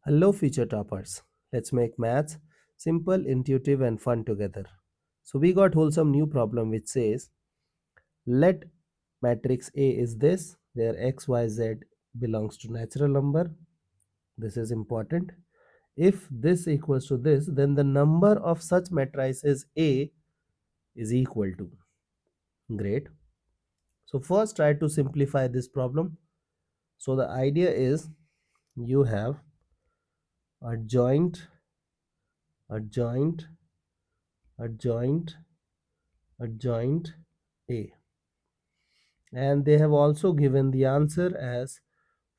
Hello future toppers. Let's make maths simple, intuitive and fun together. So we got wholesome new problem which says let matrix A is this where x, y, z belongs to natural number. This is important. If this equals to this, then the number of such matrices A is equal to. Great. So first try to simplify this problem. So the idea is you have adjoint, adjoint, adjoint, adjoint A, and they have also given the answer as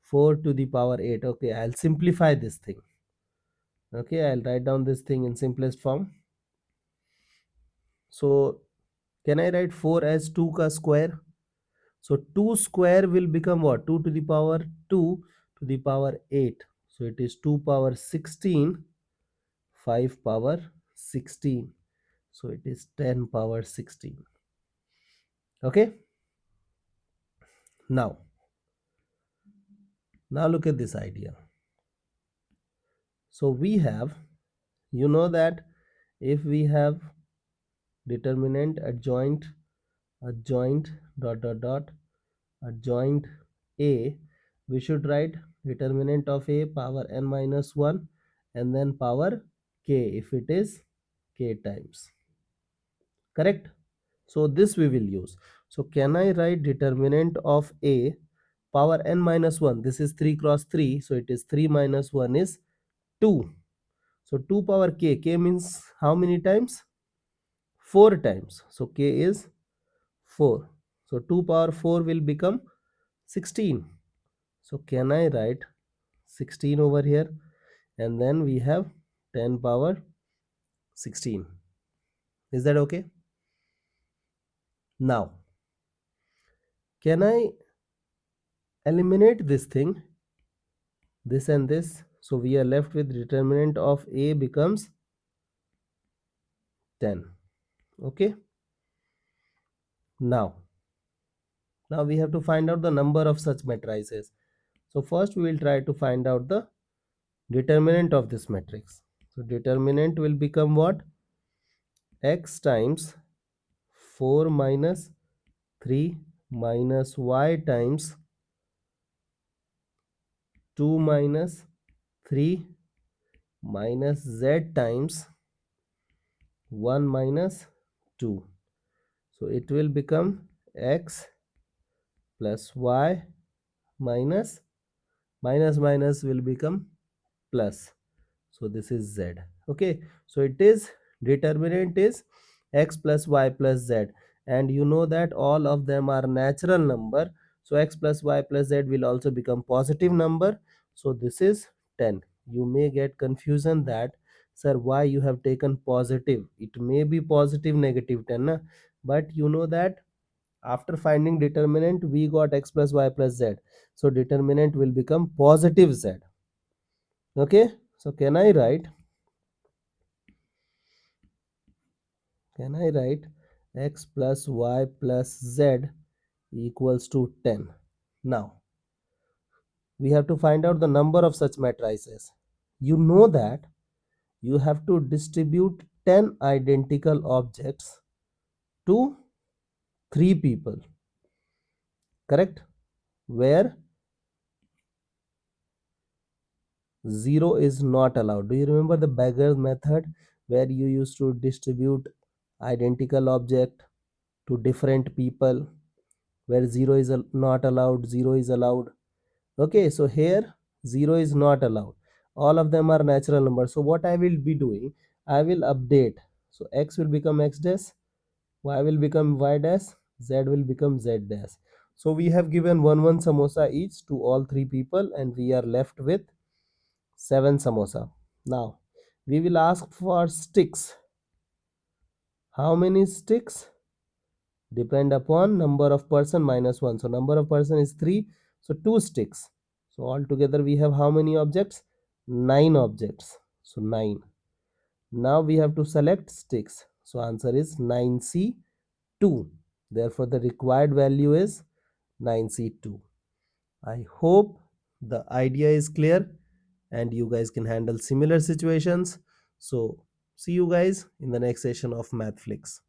4 to the power 8. Okay, I'll simplify this thing. Okay, I'll write down this thing in simplest form. So can I write 4 as 2 ka square? So 2 square will become what? 2 to the power 2 to the power 8. So it is 2 power 16, 5 power 16. So it is 10 power 16. Okay. Now look at this idea. So we have, you know that if we have determinant adjoint dot adjoint A, we should write determinant of A power n minus 1 and then power k if it is k times. Correct? So this we will use. So can I write determinant of A power n minus 1? This is 3 cross 3. So it is 3 minus 1 is 2. So 2 power k means how many times? 4 times. So k is 4. So 2 power 4 will become 16. So can I write 16 over here? And then we have 10 power 16. Is that okay? Now, can I eliminate this thing, this and this? So we are left with determinant of A becomes 10. Okay. Now we have to find out the number of such matrices. So first we will try to find out the determinant of this matrix. So determinant will become what? X times 4 minus 3 minus y times 2 minus 3 minus z times 1 minus 2. So it will become x plus y minus minus will become plus. So this is z. Okay, so it is determinant is x plus y plus z, and you know that all of them are natural number. So x plus y plus z will also become positive number. So this is 10. You may get confusion that sir, why you have taken positive? It may be positive negative 10 na? But you know that after finding determinant we got x plus y plus z, so determinant will become positive z. Okay, so can I write x plus y plus z equals to 10? Now we have to find out the number of such matrices. You know that you have to distribute 10 identical objects to 3 people, correct? Where 0 is not allowed. Do you remember the beggar method where you used to distribute identical object to different people, where 0 is not allowed, 0 is allowed? Okay, so here 0 is not allowed. All of them are natural numbers. So what I will be doing, I will update. So x will become x dash, y will become y dash, z will become z dash. So we have given 1 samosa each to all 3 people and we are left with 7 samosa. Now we will ask for sticks. How many sticks? Depend upon number of person minus 1. So number of person is 3. So 2 sticks. So altogether we have how many objects? 9 objects. So 9. Now we have to select sticks. So answer is 9C2. Therefore the required value is 9C2. I hope the idea is clear. and you guys can handle similar situations. So see you guys in the next session of MathFlix.